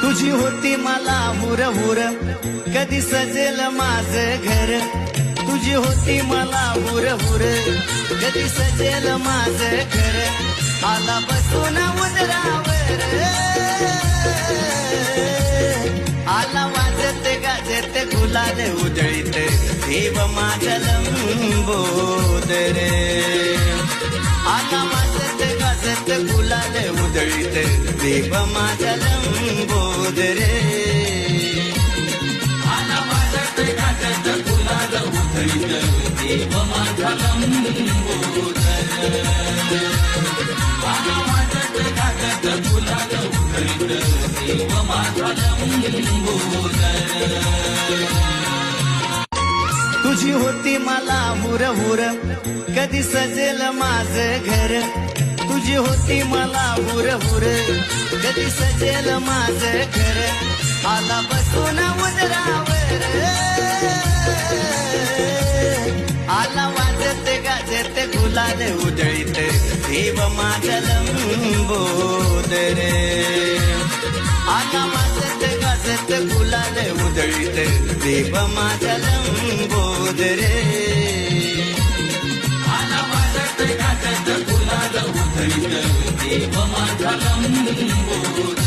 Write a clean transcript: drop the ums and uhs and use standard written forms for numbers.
तुझी होती मला हुर हुर कधी सजेल माझं घर तुझी होती मला हुर हुर कधी सजेल माझं घर आला बसून उदरावर आला वाजत गाजत गुलाल उधळीत देव माझा लंबोदर आला वाजत गाजत गुलाल उधळीत देव माझा लंबोदर आला वाजत गाजत गुलाल उधळीत देव माझा लंबोदर आला वाजत गाजत गुलाल उधळीत देव माझा लंबोदर तुझी होती मला हुर हुर कधी सजेल माझं घर तुझी होती मला हुर हुर कधी सजेल माझं घर आला बसून उदरावर आला वाजत गाजत गुलाल उधळीत देव माझा लंबोदर आला वाजत गाजत गुलाल उधळीत देव माझा लंबोदर आला वाजत गाजत गुलाल उधळीत देव माझा लंबोदर